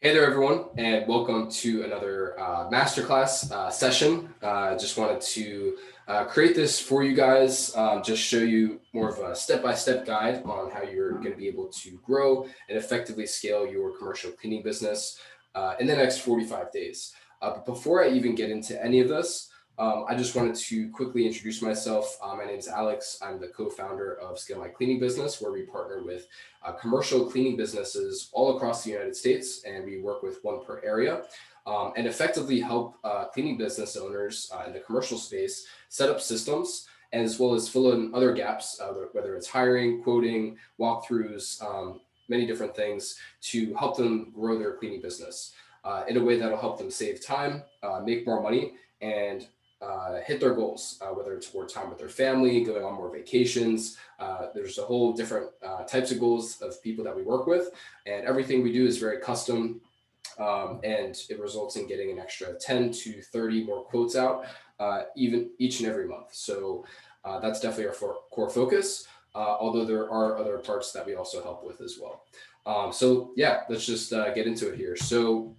Hey there, everyone, and welcome to another masterclass session. Just wanted to create this for you guys, just show you more of a step-by-step guide on how you're going to be able to grow and effectively scale your commercial cleaning business in the next 45 days. But before I even get into any of this, I just wanted to quickly introduce myself. My name is Alex. I'm the co-founder of Scale My Cleaning Business, where we partner with commercial cleaning businesses all across the United States, and we work with one per area, and effectively help cleaning business owners in the commercial space set up systems, as well as fill in other gaps, whether it's hiring, quoting, walkthroughs, many different things to help them grow their cleaning business in a way that'll help them save time, make more money, and hit their goals, whether it's more time with their family, going on more vacations. There's a whole different types of goals of people that we work with, and everything we do is very custom, and it results in getting an extra 10 to 30 more quotes out, even each and every month. So that's definitely our core focus, although there are other parts that we also help with as well. So yeah, let's just get into it here. So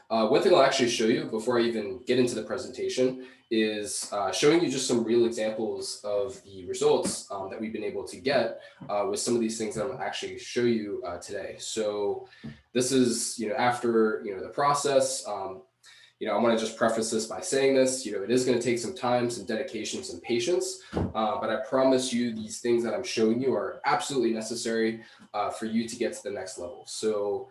one thing I'll actually show you before I even get into the presentation is showing you just some real examples of the results that we've been able to get with some of these things that I'm going to actually show you today. So this is, after, the process. I want to just preface this by saying this, it is going to take some time, some dedication, some patience, but I promise you these things that I'm showing you are absolutely necessary for you to get to the next level. So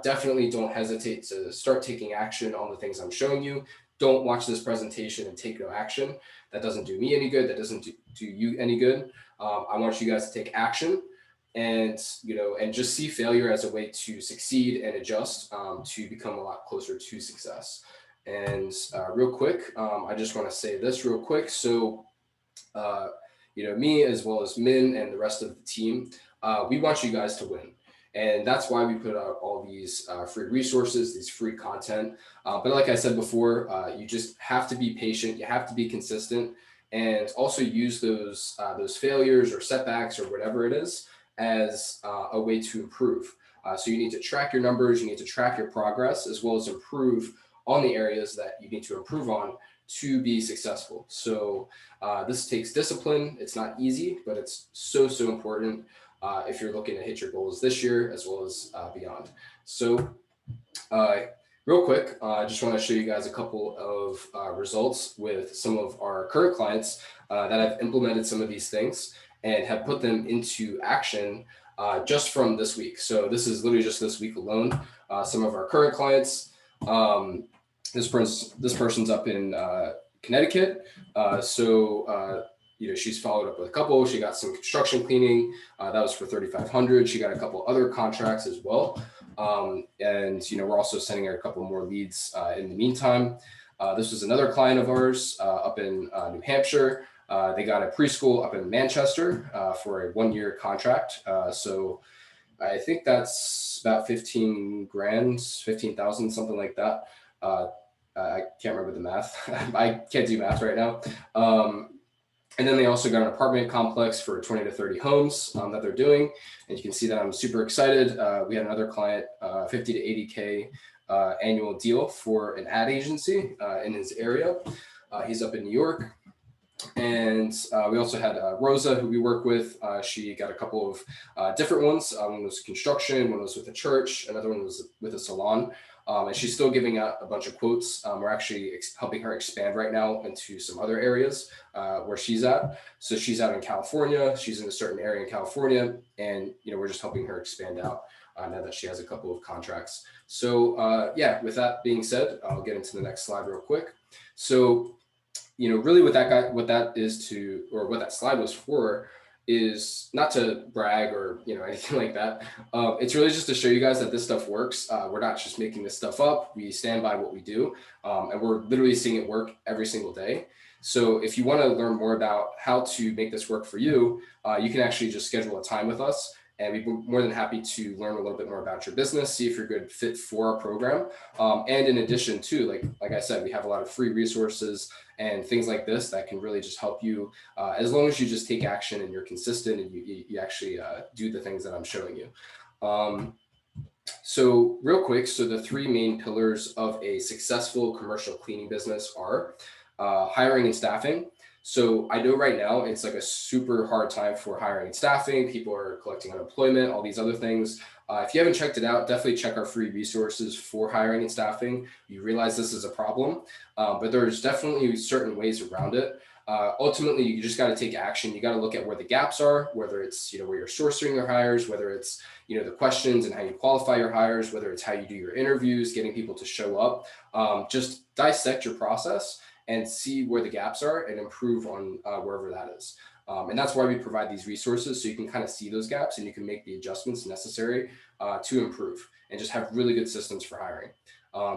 definitely don't hesitate to start taking action on the things I'm showing you. Don't watch this presentation and take no action. That doesn't do me any good. That doesn't do you any good. I want you guys to take action and just see failure as a way to succeed and adjust to become a lot closer to success. And real quick, I just want to say this real quick. So, me as well as Min and the rest of the team, we want you guys to win. And that's why we put out all these free resources, these free content. But like I said before, you just have to be patient. You have to be consistent, and also use those failures or setbacks or whatever it is as a way to improve. So you need to track your numbers. You need to track your progress, as well as improve on the areas that you need to improve on to be successful. So this takes discipline. It's not easy, but it's so important if you're looking to hit your goals this year as well as beyond. So real quick, I just want to show you guys a couple of results with some of our current clients that have implemented some of these things and have put them into action just from this week. So this is literally just this week alone. Some of our current clients, this person's up in Connecticut. She's followed up with a couple. She got some construction cleaning. That was for $3,500. She got a couple other contracts as well. We're also sending her a couple more leads in the meantime. This was another client of ours up in New Hampshire. They got a preschool up in Manchester for a 1-year contract. So I think that's about 15 grand, 15,000, something like that. I can't remember the math. I can't do math right now. And then they also got an apartment complex for 20 to 30 homes that they're doing. And you can see that I'm super excited. We had another client, 50 to 80K annual deal for an ad agency in his area. He's up in New York. And we also had Rosa, who we work with. She got a couple of different ones. One was construction, one was with a church, another one was with a salon. And she's still giving out a bunch of quotes. We're actually helping her expand right now into some other areas where she's at. So she's out in California. She's in a certain area in California. And, we're just helping her expand out now that she has a couple of contracts. So, with that being said, I'll get into the next slide real quick. So, really what that slide was for is not to brag or, anything like that. It's really just to show you guys that this stuff works. We're not just making this stuff up. We stand by what we do. And we're literally seeing it work every single day. So if you want to learn more about how to make this work for you, you can actually just schedule a time with us. And we'd be more than happy to learn a little bit more about your business, see if you're a good fit for our program. And in addition to, like I said, we have a lot of free resources and things like this that can really just help you as long as you just take action and you're consistent and you actually do the things that I'm showing you. So real quick, so the three main pillars of a successful commercial cleaning business are hiring and staffing. So I know right now it's like a super hard time for hiring and staffing. People are collecting unemployment, all these other things. If you haven't checked it out, definitely check our free resources for hiring and staffing. You realize this is a problem, but there's definitely certain ways around it. Ultimately, you just got to take action. You got to look at where the gaps are, whether it's where you're sourcing your hires, whether it's the questions and how you qualify your hires, whether it's how you do your interviews, getting people to show up. Just dissect your process and see where the gaps are and improve on wherever that is. And that's why we provide these resources, so you can kind of see those gaps and you can make the adjustments necessary to improve and just have really good systems for hiring.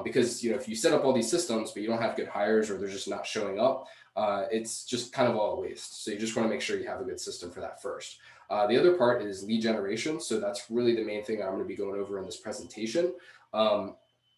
Because if you set up all these systems but you don't have good hires or they're just not showing up, it's just kind of all a waste. So you just want to make sure you have a good system for that first. The other part is lead generation. So that's really the main thing I'm going to be going over in this presentation.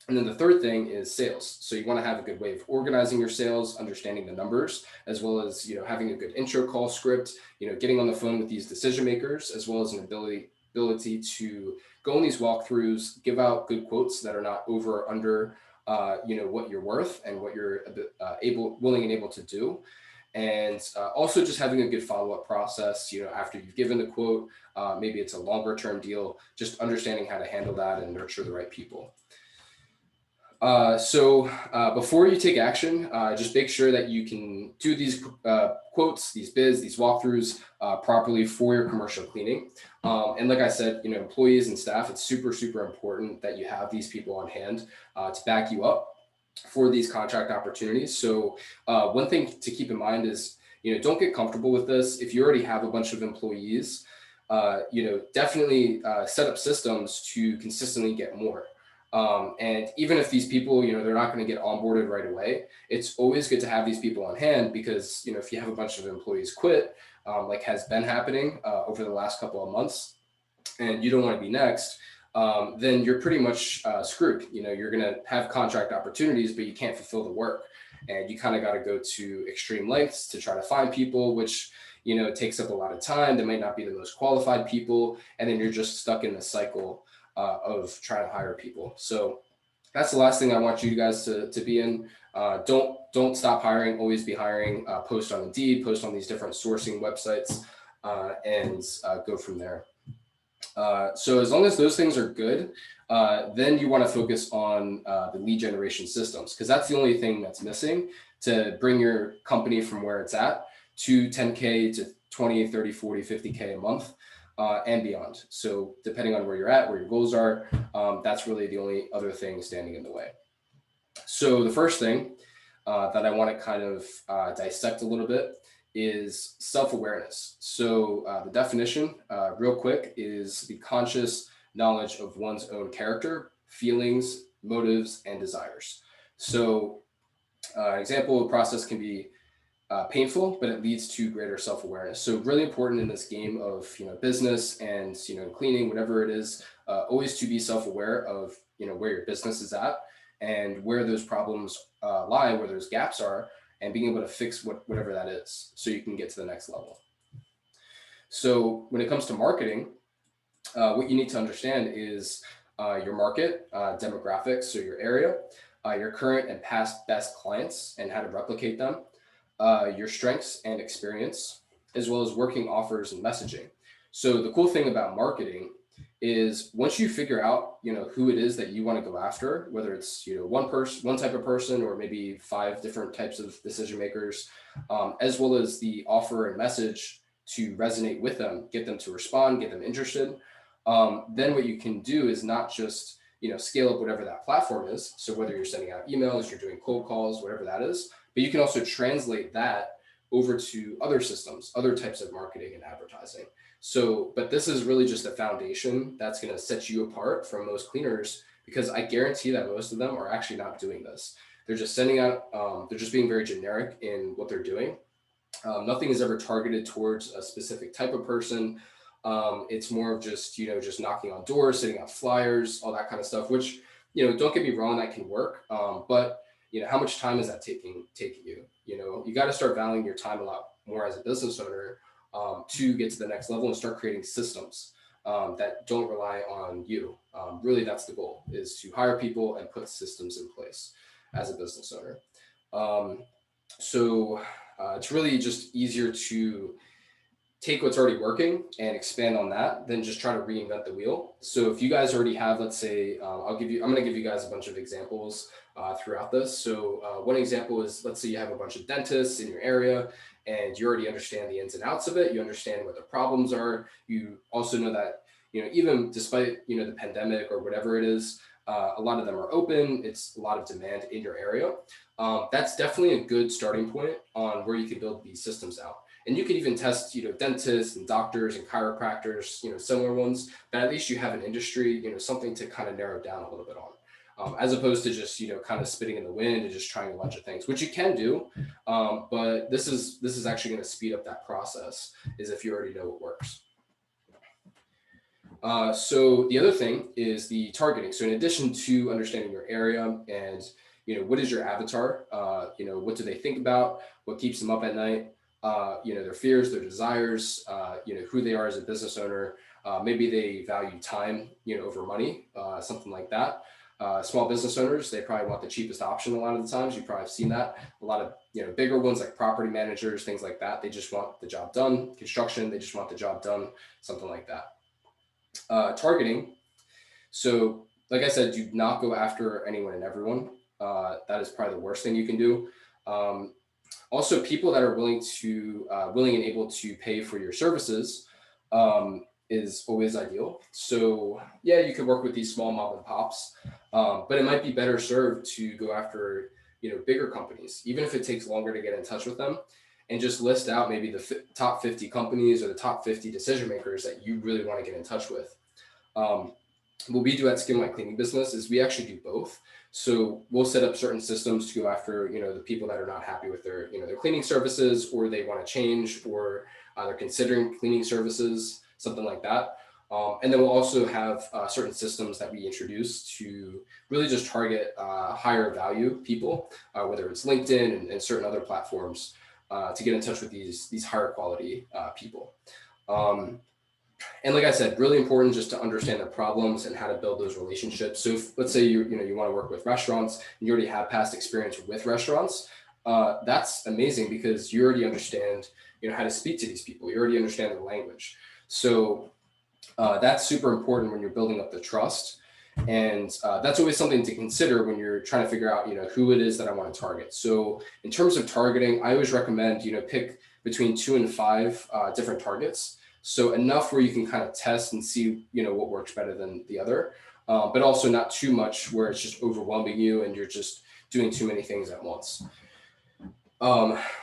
And then the third thing is sales. So you want to have a good way of organizing your sales, understanding the numbers, as well as having a good intro call script, getting on the phone with these decision makers, as well as an ability to go on these walkthroughs, give out good quotes that are not over or under what you're worth and what you're willing and able to do. And also just having a good follow-up process, after you've given the quote, maybe it's a longer term deal, just understanding how to handle that and nurture the right people. So before you take action, just make sure that you can do these quotes, these bids, these walkthroughs properly for your commercial cleaning. And like I said, employees and staff, it's super, super important that you have these people on hand to back you up for these contract opportunities. So one thing to keep in mind is, don't get comfortable with this. If you already have a bunch of employees, definitely set up systems to consistently get more. And even if these people, they're not going to get onboarded right away, it's always good to have these people on hand because, if you have a bunch of employees quit, like has been happening over the last couple of months, and you don't want to be next, then you're pretty much screwed. You're going to have contract opportunities, but you can't fulfill the work. And you kind of got to go to extreme lengths to try to find people, which, takes up a lot of time. They might not be the most qualified people. And then you're just stuck in the cycle of trying to hire people. So that's the last thing I want you guys to be in. Don't stop hiring, always be hiring, post on Indeed, post on these different sourcing websites, and go from there. So as long as those things are good, then you want to focus on the lead generation systems, because that's the only thing that's missing to bring your company from where it's at to 10K to 20, 30, 40, 50K a month. And beyond. So depending on where you're at, where your goals are, that's really the only other thing standing in the way. So the first thing that I want to kind of dissect a little bit is self-awareness. So the definition, real quick, is the conscious knowledge of one's own character, feelings, motives, and desires. So an example of process can be painful, but it leads to greater self-awareness. So really important in this game of business and cleaning, whatever it is, always to be self-aware of where your business is at and where those problems lie, where those gaps are, and being able to fix whatever that is, so you can get to the next level. So when it comes to marketing, what you need to understand is your market demographics, so your area, your current and past best clients, and how to replicate them. Your strengths and experience, as well as working offers and messaging. So the cool thing about marketing is once you figure out, who it is that you want to go after, whether it's, one type of person, or maybe 5 different types of decision makers, as well as the offer and message to resonate with them, get them to respond, get them interested. Then what you can do is not just, scale up whatever that platform is. So whether you're sending out emails, you're doing cold calls, whatever that is, but you can also translate that over to other systems, other types of marketing and advertising. So, but this is really just a foundation that's going to set you apart from most cleaners, because I guarantee that most of them are actually not doing this. They're just sending out, they're just being very generic in what they're doing. Nothing is ever targeted towards a specific type of person. It's more of just, just knocking on doors, sending out flyers, all that kind of stuff, which, don't get me wrong, that can work. But how much time is that taking you? You got to start valuing your time a lot more as a business owner to get to the next level and start creating systems. that don't rely on you. Really, that's the goal, is to hire people and put systems in place as a business owner. It's really just easier to take what's already working and expand on that than just try to reinvent the wheel. So if you guys already have, let's say, I'm going to give you guys a bunch of examples throughout this. So one example is, let's say you have a bunch of dentists in your area and you already understand the ins and outs of it. You understand what the problems are. You also know that, even despite, the pandemic or whatever it is, a lot of them are open. It's a lot of demand in your area. That's definitely a good starting point on where you can build these systems out. And you could even test, dentists and doctors and chiropractors, similar ones, but at least you have an industry, something to kind of narrow down a little bit on, as opposed to just, kind of spitting in the wind and just trying a bunch of things, which you can do. But this is actually going to speed up that process, is if you already know what works. So the other thing is the targeting. So in addition to understanding your area and, what is your avatar, what do they think about, what keeps them up at night, their fears, their desires, who they are as a business owner. Maybe they value time, over money, something like that. Small business owners, they probably want the cheapest option a lot of the times. You probably have seen that. A lot of, bigger ones like property managers, things like that. They just want the job done. Construction, they just want the job done, something like that. Targeting. So like I said, do not go after anyone and everyone. That is probably the worst thing you can do. Also, people that are willing and able to pay for your services is always ideal. So yeah, you could work with these small mom and pops, but it might be better served to go after, bigger companies, even if it takes longer to get in touch with them, and just list out maybe the top 50 companies or the top 50 decision makers that you really want to get in touch with. What we do at Skin White Cleaning Business is we actually do both. So we'll set up certain systems to go after, the people that are not happy with their, their cleaning services, or they want to change, or they're considering cleaning services, something like that. And then we'll also have certain systems that we introduce to really just target higher value people, whether it's LinkedIn and certain other platforms, to get in touch with these higher quality people. And like I said, really important just to understand the problems and how to build those relationships. So if, let's say you want to work with restaurants and you already have past experience with restaurants, that's amazing, because you already understand, how to speak to these people. You already understand their language. So that's super important when you're building up the trust. And that's always something to consider when you're trying to figure out, who it is that I want to target. So in terms of targeting, I always recommend, pick between 2 and 5 different targets. So enough where you can kind of test and see, what works better than the other, but also not too much where it's just overwhelming you and you're just doing too many things at once.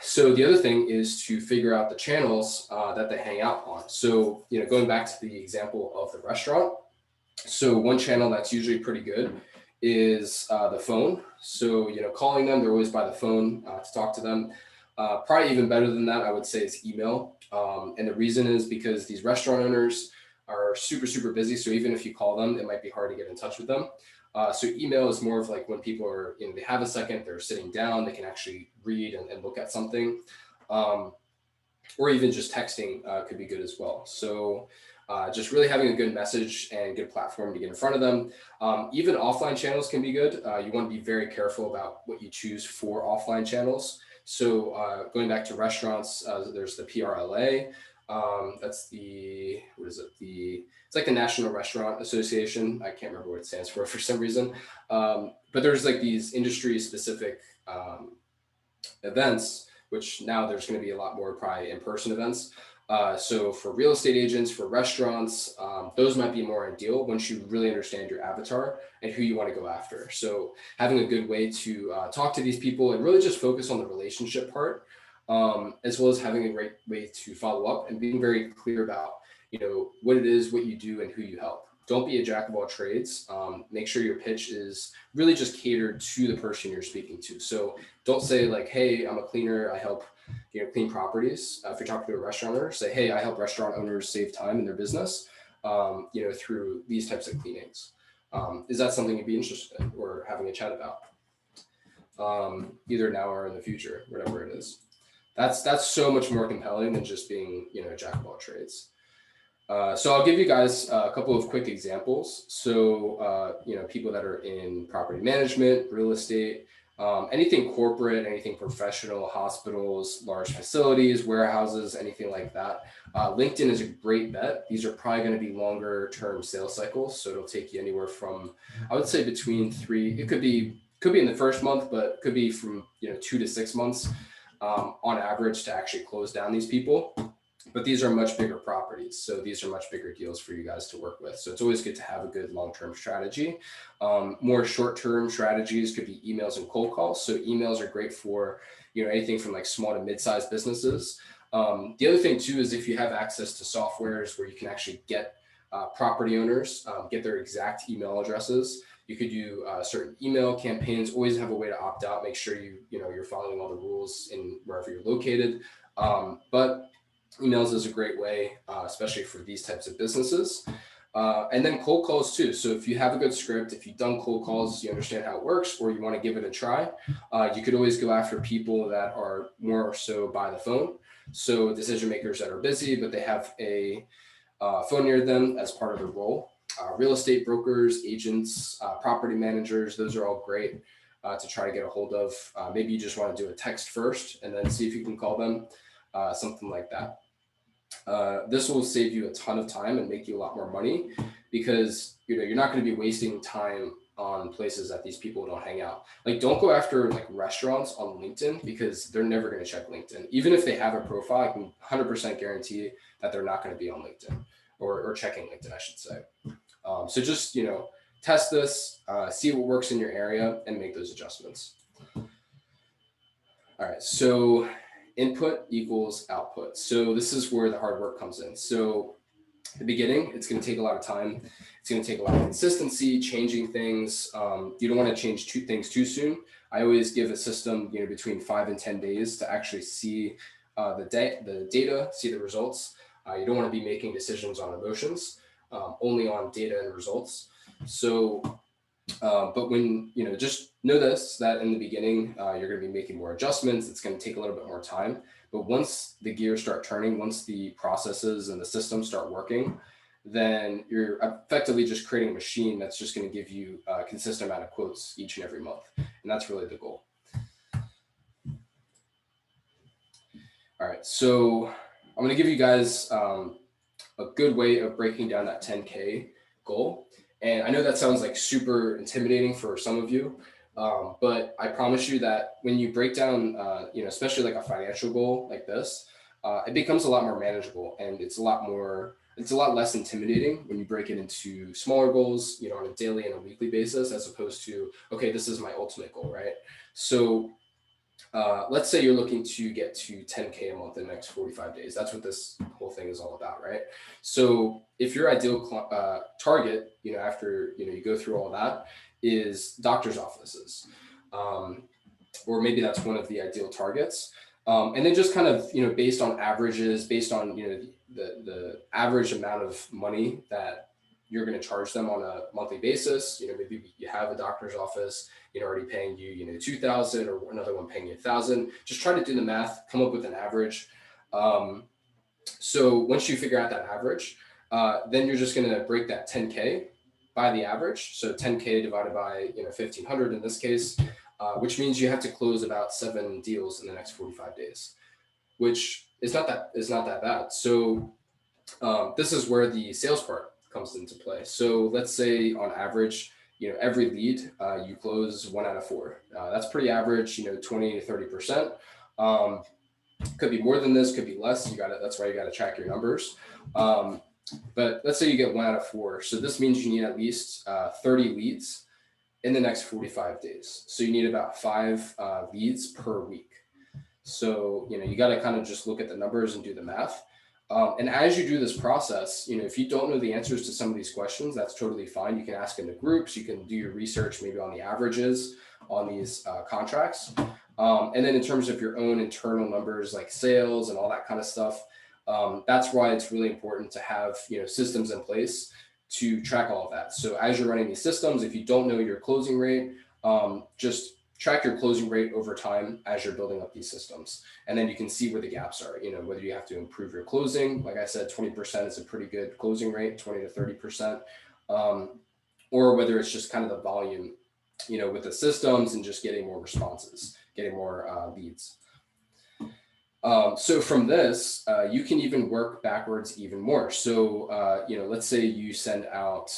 So the other thing is to figure out the channels that they hang out on. So, going back to the example of the restaurant. So one channel that's usually pretty good is the phone. So, calling them, they're always by the phone to talk to them. Probably even better than that, I would say, is email. And the reason is because these restaurant owners are super, super busy. So even if you call them, it might be hard to get in touch with them. So email is more of like when people are, they have a second, they're sitting down, they can actually read and look at something. Or even just texting could be good as well. So just really having a good message and good platform to get in front of them. Even offline channels can be good. You want to be very careful about what you choose for offline channels. So going back to restaurants, there's the PRLA. That's it's like the National Restaurant Association. I can't remember what it stands for some reason. But there's like these industry specific events, which now there's going to be a lot more probably in-person events. So for real estate agents, for restaurants, those might be more ideal once you really understand your avatar and who you want to go after. So having a good way to talk to these people and really just focus on the relationship part, as well as having a great way to follow up and being very clear about, what it is, what you do, and who you help. Don't be a jack of all trades. Make sure your pitch is really just catered to the person you're speaking to. So don't say like, hey, I'm a cleaner, I help clean properties. If you're talking to a restaurant owner, say, hey, I help restaurant owners save time in their business, through these types of cleanings. Is that something you'd be interested in or having a chat about? Either now or in the future, whatever it is. That's so much more compelling than just being, a jack of all trades. So I'll give you guys a couple of quick examples. So, people that are in property management, real estate, anything corporate, anything professional, hospitals, large facilities, warehouses, anything like that. LinkedIn is a great bet. These are probably going to be longer term sales cycles. So it'll take you anywhere from, I would say between it could be in the first month, but could be from, 2 to 6 months on average to actually close down these people. But these are much bigger properties. So these are much bigger deals for you guys to work with. So it's always good to have a good long-term strategy. More short-term strategies could be emails and cold calls. So emails are great for, anything from like small to mid-sized businesses. The other thing too, is if you have access to softwares where you can actually get property owners, get their exact email addresses. You could do certain email campaigns, always have a way to opt out, make sure you're following all the rules in wherever you're located. But emails is a great way, especially for these types of businesses. And then cold calls too. So if you have a good script, if you've done cold calls, you understand how it works, or you want to give it a try, you could always go after people that are more so by the phone. So decision makers that are busy, but they have a phone near them as part of their role. Real estate brokers, agents, property managers, those are all great to try to get a hold of. Maybe you just want to do a text first and then see if you can call them, something like that. This will save you a ton of time and make you a lot more money, because you're not going to be wasting time on places that these people don't hang out. Like, don't go after like restaurants on LinkedIn, because they're never going to check LinkedIn. Even if they have a profile, I can 100% guarantee that they're not going to be on LinkedIn or checking LinkedIn, I should say. So just, test this, see what works in your area and make those adjustments. All right. So input equals output. So this is where the hard work comes in. So at the beginning, it's going to take a lot of time. It's going to take a lot of consistency, changing things. You don't want to change things too soon. I always give a system, between 5 and 10 days to actually see the data, see the results. You don't want to be making decisions on emotions, only on data and results. So, but when, just know that in the beginning, you're going to be making more adjustments. It's going to take a little bit more time. But once the gears start turning, once the processes and the systems start working, then you're effectively just creating a machine that's just going to give you a consistent amount of quotes each and every month. And that's really the goal. All right, so I'm going to give you guys a good way of breaking down that 10K goal. And I know that sounds like super intimidating for some of you, but I promise you that when you break down, especially like a financial goal like this, it becomes a lot more manageable, and it's a lot less intimidating when you break it into smaller goals, on a daily and a weekly basis, as opposed to, okay, this is my ultimate goal, right? So let's say you're looking to get to 10K a month in the next 45 days. That's what this whole thing is all about, right? So if your ideal target, after, you go through all that, is doctor's offices, or maybe that's one of the ideal targets. And then just kind of, based on averages, based on, the average amount of money that you're going to charge them on a monthly basis. Maybe you have a doctor's office, already paying you, 2,000, or another one paying you 1,000. Just try to do the math, come up with an average. So once you figure out that average, then you're just going to break that 10K by the average. So 10K divided by, 1,500 in this case, which means you have to close about 7 deals in the next 45 days, which is not that bad. So this is where the sales part comes into play. So let's say on average, every lead you close 1 out of 4. That's pretty average, 20 to 30%. Could be more than this, could be less. That's why you got to track your numbers. But let's say you get 1 out of 4. So this means you need at least 30 leads in the next 45 days. So you need about 5 leads per week. So, you got to kind of just look at the numbers and do the math. And as you do this process, if you don't know the answers to some of these questions, that's totally fine. You can ask in the groups, you can do your research maybe on the averages on these contracts. And then in terms of your own internal numbers like sales and all that kind of stuff, that's why it's really important to have, systems in place to track all of that. So as you're running these systems, if you don't know your closing rate, just track your closing rate over time as you're building up these systems. And then you can see where the gaps are, whether you have to improve your closing. Like I said, 20% is a pretty good closing rate, 20 to 30%. Or whether it's just kind of the volume, with the systems and just getting more responses, getting more leads. So from this, you can even work backwards even more. So, let's say you send out,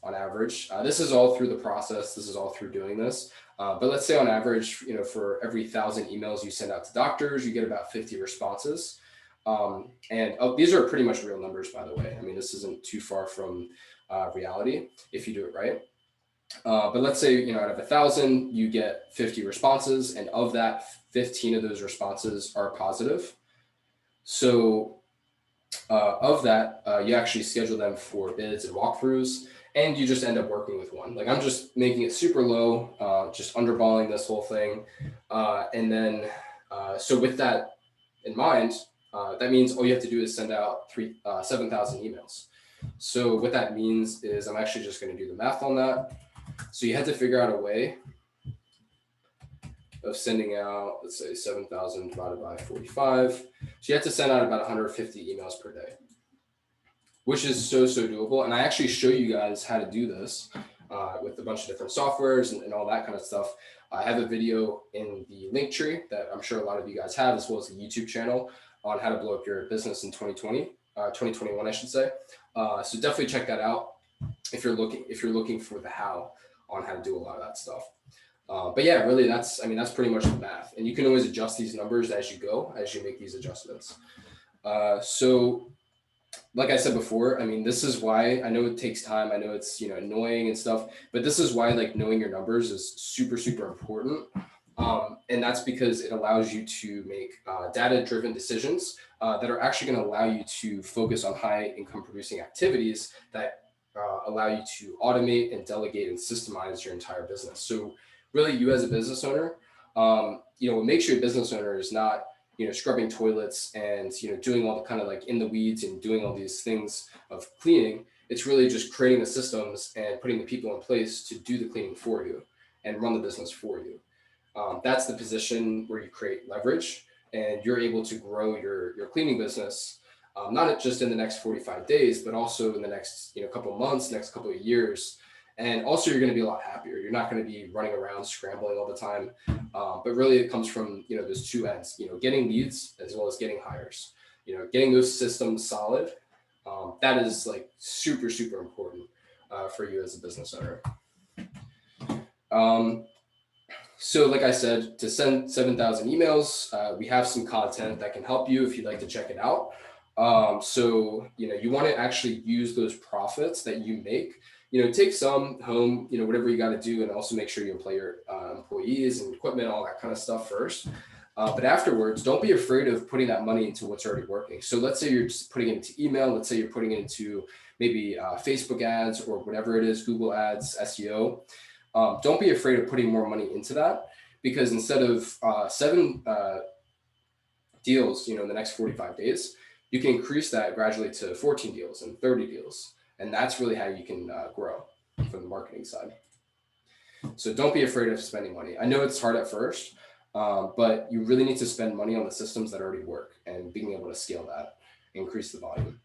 on average, this is all through the process. This is all through doing this. But let's say on average, for every 1,000 emails you send out to doctors, you get about 50 responses. These are pretty much real numbers, by the way. I mean, this isn't too far from reality if you do it right. But let's say, out of 1,000, you get 50 responses, and of that, 15 of those responses are positive. So of that, you actually schedule them for bids and walkthroughs, and you just end up working with one. Like, I'm just making it super low, just underballing this whole thing. And then, so with that in mind, that means all you have to do is send out 7,000 emails. So what that means is I'm actually just going to do the math on that. So you had to figure out a way of sending out, let's say 7,000 divided by 45. So you have to send out about 150 emails per day, which is so doable. And I actually show you guys how to do this with a bunch of different softwares and all that kind of stuff. I have a video in the link tree that I'm sure a lot of you guys have, as well as a YouTube channel on how to blow up your business in 2021, I should say. So definitely check that out if you're looking for the how on how to do a lot of that stuff. But yeah, really, that's pretty much the math. And you can always adjust these numbers as you go, as you make these adjustments. So like I said before, I mean, this is why I know it takes time. I know it's, annoying and stuff, but this is why like knowing your numbers is super important. And that's because it allows you to make data-driven decisions that are actually going to allow you to focus on high income producing activities that allow you to automate and delegate and systemize your entire business. So really, you as a business owner, what makes you a business owner is not, scrubbing toilets and, doing all the kind of like in the weeds and doing all these things of cleaning. It's really just creating the systems and putting the people in place to do the cleaning for you and run the business for you. That's the position where you create leverage and you're able to grow your cleaning business, not just in the next 45 days, but also in the next, couple of months, next couple of years. And also you're going to be a lot happier. You're not going to be running around scrambling all the time. But really it comes from, those two ends, getting leads as well as getting hires, getting those systems solid. That is like super important for you as a business owner. So like I said, to send 7,000 emails, we have some content that can help you if you'd like to check it out. So, you want to actually use those profits that you make, take some home, whatever you got to do, and also make sure you employ your employees and equipment, all that kind of stuff first. But afterwards, don't be afraid of putting that money into what's already working. So let's say you're just putting it into email. Let's say you're putting it into maybe Facebook ads or whatever it is, Google ads, SEO. Don't be afraid of putting more money into that, because instead of 7 deals, in the next 45 days, you can increase that gradually to 14 deals and 30 deals. And that's really how you can grow from the marketing side. So don't be afraid of spending money. I know it's hard at first, but you really need to spend money on the systems that already work and being able to scale that, increase the volume.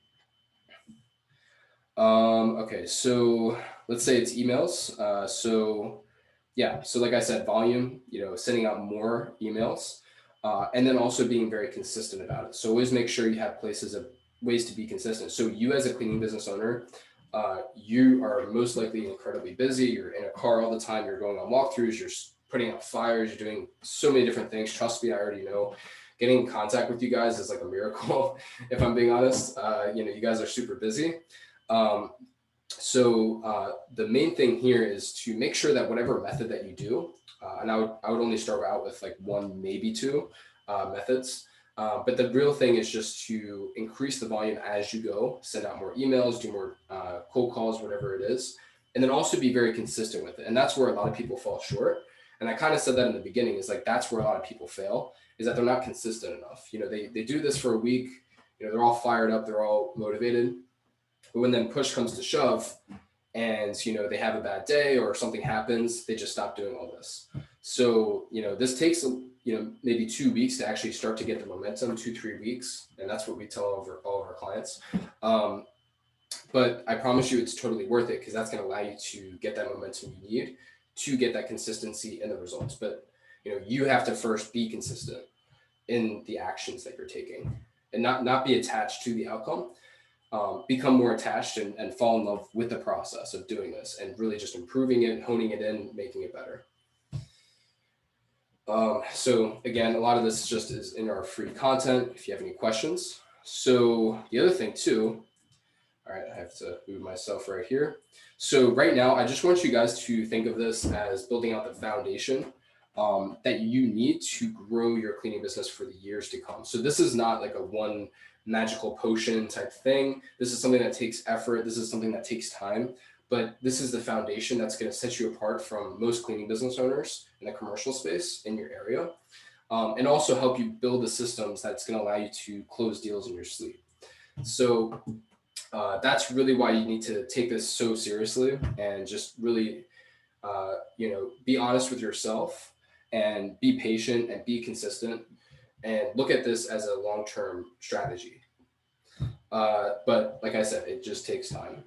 Okay, so let's say it's emails. So like I said, volume, sending out more emails, and then also being very consistent about it. So always make sure you have ways to be consistent. So you as a cleaning business owner, you are most likely incredibly busy. You're in a car all the time. You're going on walkthroughs. You're putting out fires. You're doing so many different things. Trust me, I already know. Getting in contact with you guys is like a miracle, if I'm being honest. You guys are super busy. So the main thing here is to make sure that whatever method that you do, and I would only start out with like 1, maybe 2 methods. But the real thing is just to increase the volume as you go, send out more emails, do more cold calls, whatever it is, and then also be very consistent with it. And that's where a lot of people fall short. And I kind of said that in the beginning, is like, that's where a lot of people fail, is that they're not consistent enough. They do this for a week, they're all fired up, they're all motivated. But when then push comes to shove and, they have a bad day or something happens, they just stop doing all this. So, this takes, maybe 2 weeks to actually start to get the momentum, 2, 3 weeks. And that's what we tell all of our clients. But I promise you it's totally worth it, because that's going to allow you to get that momentum you need to get that consistency in the results. But, you have to first be consistent in the actions that you're taking, and not be attached to the outcome. Become more attached and fall in love with the process of doing this, and really just improving it, honing it in, making it better. So again, a lot of this just is in our free content if you have any questions. So the other thing too, all right, I have to move myself right here. So right now, I just want you guys to think of this as building out the foundation that you need to grow your cleaning business for the years to come. So this is not like a one magical potion type thing. This is something that takes effort. This is something that takes time, but this is the foundation that's going to set you apart from most cleaning business owners in the commercial space in your area, and also help you build the systems that's going to allow you to close deals in your sleep. So that's really why you need to take this so seriously, and just really, be honest with yourself, and be patient and be consistent, and look at this as a long-term strategy. But like I said, it just takes time.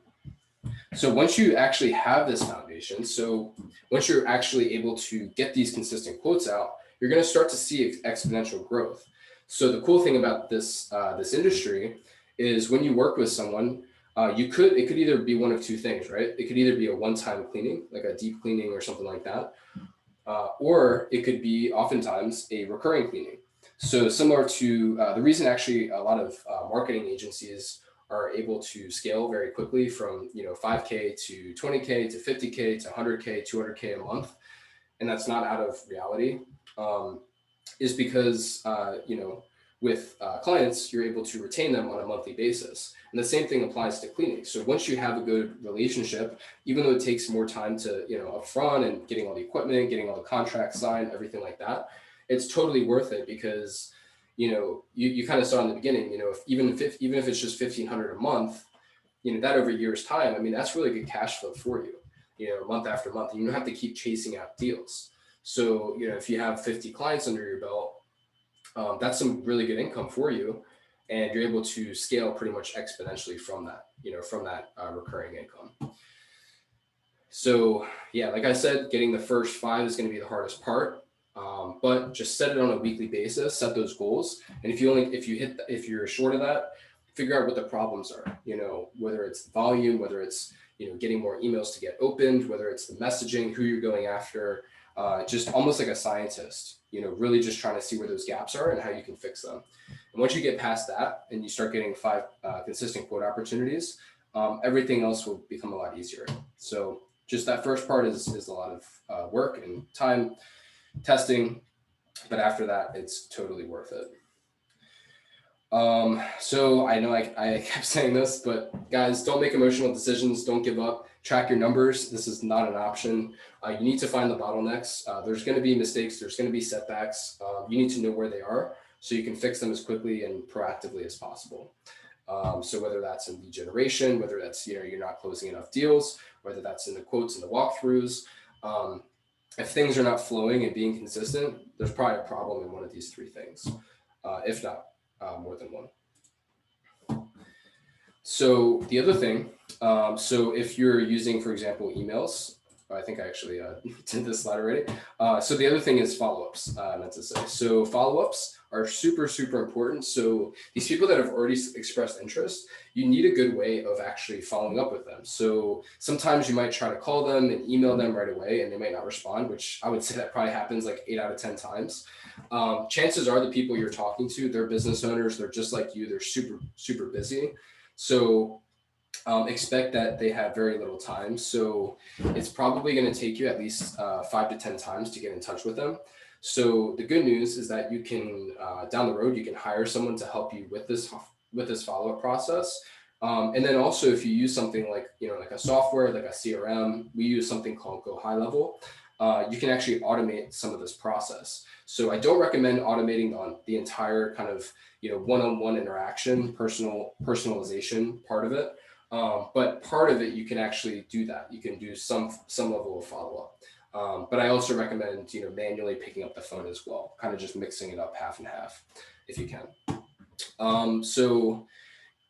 So once you actually have this foundation, so once you're actually able to get these consistent quotes out, you're going to start to see exponential growth. So the cool thing about this industry is when you work with someone, it could either be one of two things, right? It could either be a one-time cleaning, like a deep cleaning or something like that, or it could be oftentimes a recurring cleaning. So similar to the reason actually a lot of marketing agencies are able to scale very quickly from 5K to 20K to 50K to 100K, 200K a month, and that's not out of reality, is because with clients, you're able to retain them on a monthly basis. And the same thing applies to cleaning. So once you have a good relationship, even though it takes more time to, upfront and getting all the equipment, getting all the contracts signed, everything like that, it's totally worth it, because, you kind of saw in the beginning, even if it's just $1,500 a month, that over a year's time, I mean, that's really good cash flow for you, month after month. You don't have to keep chasing out deals. So, if you have 50 clients under your belt, that's some really good income for you, and you're able to scale pretty much exponentially from that, recurring income. So yeah, like I said, getting the first 5 is going to be the hardest part, but just set it on a weekly basis, set those goals. And if you're short of that, figure out what the problems are, whether it's volume, whether it's, getting more emails to get opened, whether it's the messaging, who you're going after, just almost like a scientist, really just trying to see where those gaps are and how you can fix them. And once you get past that and you start getting 5 consistent quote opportunities, everything else will become a lot easier. So just that first part is a lot of work and time testing, but after that, it's totally worth it. So I know I kept saying this, but guys, don't make emotional decisions. Don't give up. Track your numbers. This is not an option. You need to find the bottlenecks. There's going to be mistakes. There's going to be setbacks. You need to know where they are so you can fix them as quickly and proactively as possible. So whether that's in lead generation, whether that's, you're not closing enough deals, whether that's in the quotes and the walkthroughs, if things are not flowing and being consistent, there's probably a problem in one of these 3 things, if not more than one. So the other thing, so if you're using, for example, emails, I think I actually did this slide already. So the other thing is follow-ups, I meant to say. So follow-ups are super, super important. So these people that have already expressed interest, you need a good way of actually following up with them. So sometimes you might try to call them and email them right away, and they might not respond, which I would say that probably happens like 8 out of 10 times. Chances are the people you're talking to, they're business owners, they're just like you, they're super, super busy. So expect that they have very little time. So it's probably going to take you at least 5 to 10 times to get in touch with them. So the good news is that you can, down the road, you can hire someone to help you with this follow-up process. And then also if you use something like, like a software, like a CRM, we use something called Go High Level. You can actually automate some of this process. So I don't recommend automating on the entire kind of, one-on-one interaction, personalization part of it. But part of it, you can actually do that. You can do some level of follow-up. But I also recommend, manually picking up the phone as well, kind of just mixing it up half and half if you can. So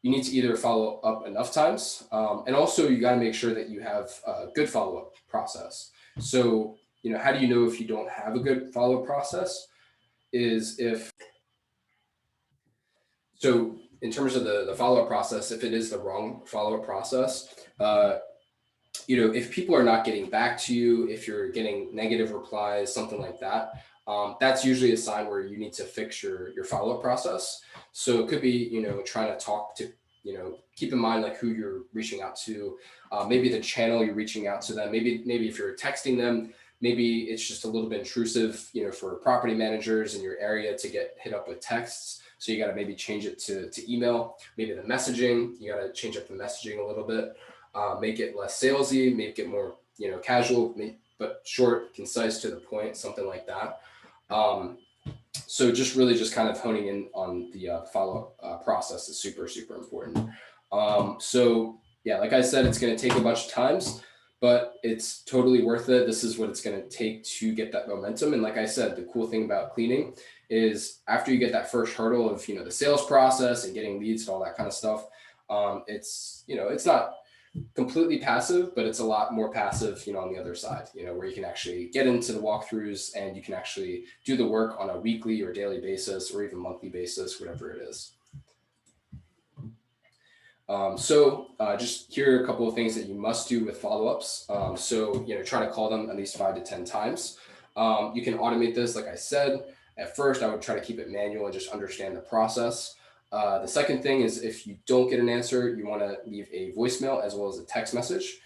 you need to either follow up enough times, and also you got to make sure that you have a good follow-up process. So, how do you know if you don't have a good follow-up process? Is if so in terms of the follow-up process, if it is the wrong follow-up process, uh, if people are not getting back to you, if you're getting negative replies, something like that, that's usually a sign where you need to fix your follow-up process. So it could be, trying to talk to, keep in mind like who you're reaching out to, maybe the channel you're reaching out to them. Maybe if you're texting them, maybe it's just a little bit intrusive, for property managers in your area to get hit up with texts. So you got to maybe change it to email. Maybe the messaging, you got to change up the messaging a little bit. Make it less salesy, make it more, casual, but short, concise, to the point, something like that. So just really just kind of honing in on the follow-up process is super, super important. So yeah, like I said, it's going to take a bunch of times, but it's totally worth it. This is what it's going to take to get that momentum. And like I said, the cool thing about cleaning is after you get that first hurdle of, the sales process and getting leads and all that kind of stuff, it's not completely passive, but it's a lot more passive, on the other side, where you can actually get into the walkthroughs and you can actually do the work on a weekly or daily basis or even monthly basis, whatever it is. Just here are a couple of things that you must do with follow-ups. Try to call them at least 5 to 10 times. You can automate this, like I said. At first, I would try to keep it manual and just understand the process. The second thing is if you don't get an answer, you want to leave a voicemail as well as a text message.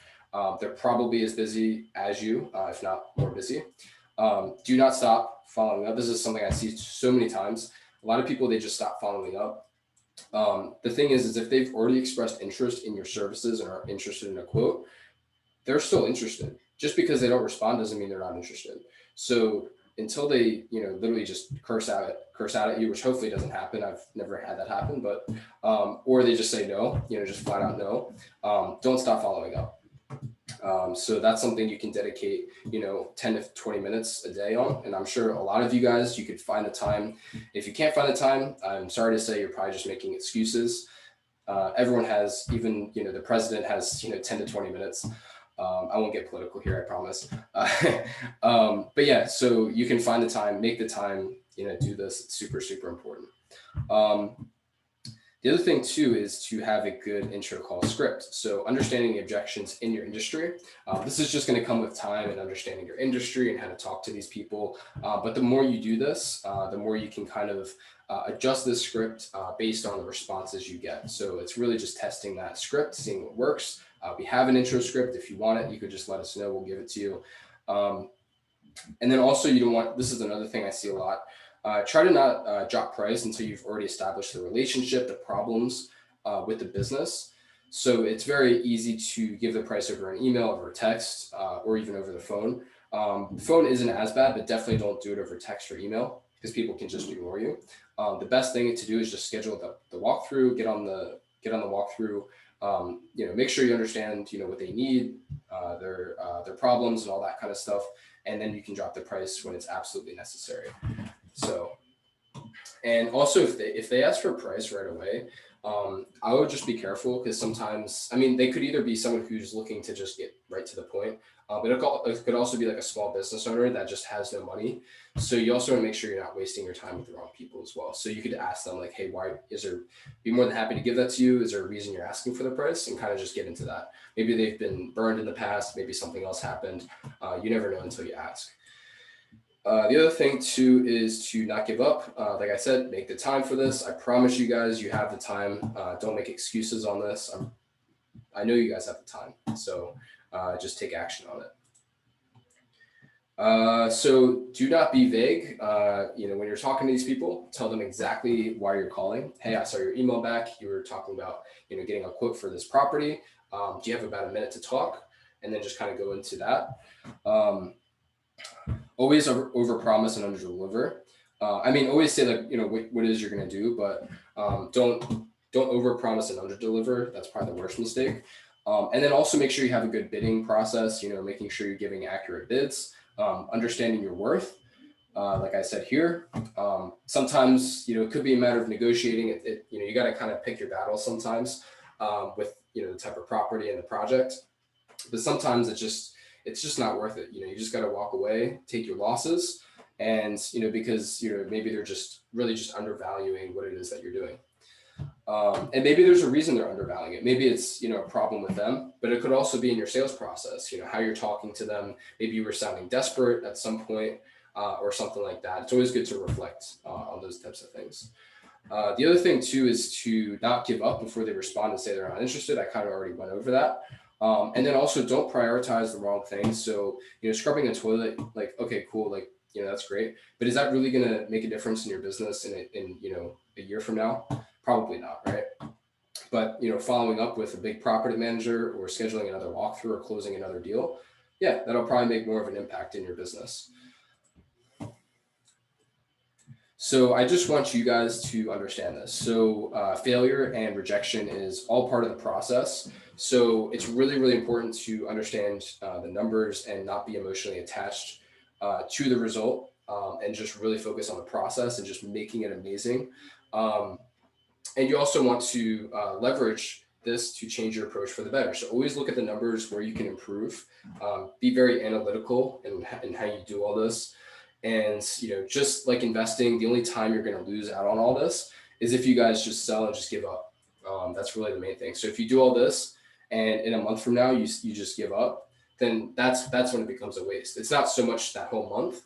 They're probably as busy as you, if not more busy. Do not stop following up. This is something I see so many times. A lot of people, they just stop following up. The thing is if they've already expressed interest in your services and are interested in a quote, they're still interested. Just because they don't respond doesn't mean they're not interested. So until they, literally just curse out at you, which hopefully doesn't happen. I've never had that happen, but, or they just say no, just flat out no, don't stop following up. So that's something you can dedicate, 10 to 20 minutes a day on. And I'm sure a lot of you guys, you could find the time. If you can't find the time, I'm sorry to say you're probably just making excuses. Everyone has, even, the president has, 10 to 20 minutes. I won't get political here, I promise. But yeah, so you can find the time, make the time, do this. It's super, super important. The other thing too is to have a good intro call script. So understanding the objections in your industry. This is just going to come with time and understanding your industry and how to talk to these people. But the more you do this, the more you can kind of adjust this script based on the responses you get. So it's really just testing that script, seeing what works. We have an intro script. If you want it, you could just let us know. We'll give it to you. And then also you don't want, this is another thing I see a lot. Try to not drop price until you've already established the relationship, the problems with the business. So it's very easy to give the price over an email, over a text, or even over the phone. Phone isn't as bad, but definitely don't do it over text or email because people can just ignore you. The best thing to do is just schedule the walkthrough, get on the walkthrough. Make sure you understand, what they need, their problems and all that kind of stuff. And then you can drop the price when it's absolutely necessary. So, and also if they ask for a price right away, I would just be careful because sometimes, they could either be someone who's looking to just get right to the point, but it could also be like a small business owner that just has no money. So you also want to make sure you're not wasting your time with the wrong people as well. So you could ask them like, hey, why be more than happy to give that to you. Is there a reason you're asking for the price? And kind of just get into that. Maybe they've been burned in the past. Maybe something else happened. You never know until you ask. The other thing too is to not give up. Like I said, make the time for this. I promise you guys, you have the time. Don't make excuses on this. I know you guys have the time. So just take action on it. So do not be vague. When you're talking to these people, tell them exactly why you're calling. Hey, I saw your email back. You were talking about, getting a quote for this property. Do you have about a minute to talk? And then just kind of go into that. Always over promise and under deliver. Always say like, what it is you're going to do, but don't over promise and under deliver. That's probably the worst mistake. And then also make sure you have a good bidding process, making sure you're giving accurate bids. understanding your worth. Like I said here, sometimes, it could be a matter of negotiating it. You got to kind of pick your battles sometimes with, the type of property and the project, but sometimes it's just not worth it. You just got to walk away, take your losses, and, because, maybe they're just really just undervaluing what it is that you're doing. And maybe there's a reason they're undervaluing it. Maybe it's, a problem with them, but it could also be in your sales process, how you're talking to them. Maybe you were sounding desperate at some point or something like that. It's always good to reflect on those types of things. The other thing too is to not give up before they respond and say they're not interested. I kind of already went over that. And then also don't prioritize the wrong things. So, scrubbing a toilet, like, okay, cool. Like, that's great. But is that really going to make a difference in your business in a year from now? Probably not, right? But, following up with a big property manager or scheduling another walkthrough or closing another deal, yeah, that'll probably make more of an impact in your business. So I just want you guys to understand this. So failure and rejection is all part of the process. So it's really, really important to understand the numbers and not be emotionally attached to the result, and just really focus on the process and just making it amazing. And you also want to leverage this to change your approach for the better. So always look at the numbers where you can improve. Be very analytical in how you do all this. And, just like investing, the only time you're going to lose out on all this is if you guys just sell and just give up. That's really the main thing. So if you do all this and in a month from now, you just give up, then that's when it becomes a waste. It's not so much that whole month.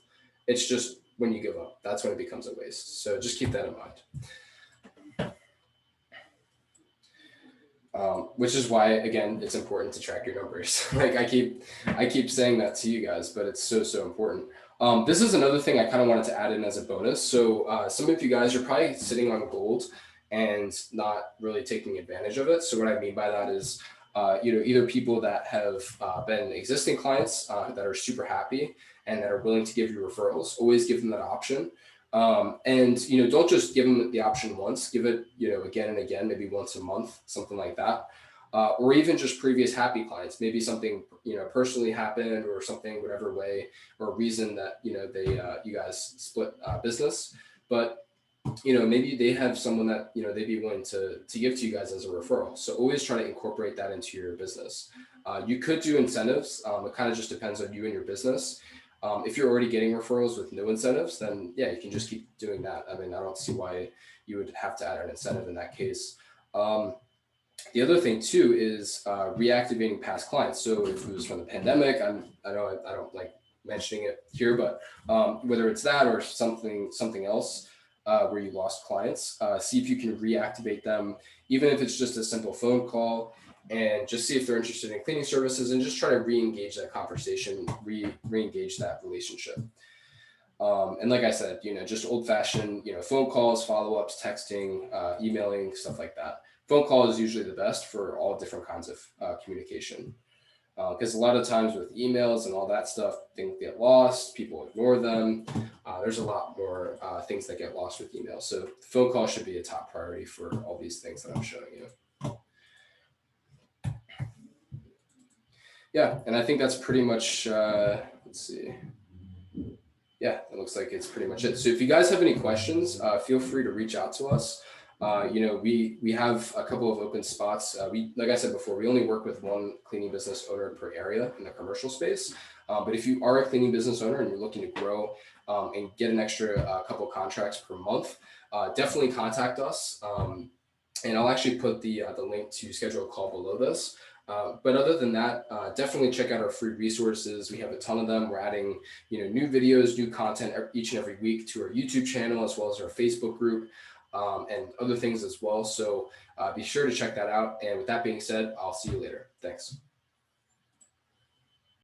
It's just when you give up, that's when it becomes a waste. So just keep that in mind. Which is why, again, it's important to track your numbers. Like I keep saying that to you guys, but it's so important. This is another thing I kind of wanted to add in as a bonus. So some of you guys are probably sitting on gold and not really taking advantage of it. So what I mean by that is, either people that have been existing clients that are super happy and that are willing to give you referrals, always give them that option. And, don't just give them the option once, give it, again and again, maybe once a month, something like that. Or even just previous happy clients, maybe something, personally happened or something, whatever way or reason that, you guys split business, but, maybe they have someone that, they'd be willing to give to you guys as a referral. So always try to incorporate that into your business. You could do incentives. It kind of just depends on you and your business. If you're already getting referrals with no incentives, then yeah, you can just keep doing that. I mean, I don't see why you would have to add an incentive in that case. The other thing too is reactivating past clients. So if it was from the pandemic, I know I don't like mentioning it here, but whether it's that or something else where you lost clients, see if you can reactivate them, even if it's just a simple phone call, and just see if they're interested in cleaning services, and just try to re-engage that conversation, re-engage that relationship. And like I said, just old-fashioned, phone calls, follow-ups, texting, emailing, stuff like that. Phone call is usually the best for all different kinds of communication. Because a lot of times with emails and all that stuff, things get lost, people ignore them. There's a lot more things that get lost with email. So phone call should be a top priority for all these things that I'm showing you. Yeah, and I think that's pretty much, let's see. Yeah, it looks like it's pretty much it. So if you guys have any questions, feel free to reach out to us. We have a couple of open spots. Like I said before, we only work with one cleaning business owner per area in the commercial space. But if you are a cleaning business owner and you're looking to grow and get an extra couple contracts per month, definitely contact us. And I'll actually put the link to schedule a call below this. But other than that, definitely check out our free resources. We have a ton of them. We're adding, new videos, new content each and every week to our YouTube channel, as well as our Facebook group, and other things as well. So be sure to check that out. And with that being said, I'll see you later. Thanks.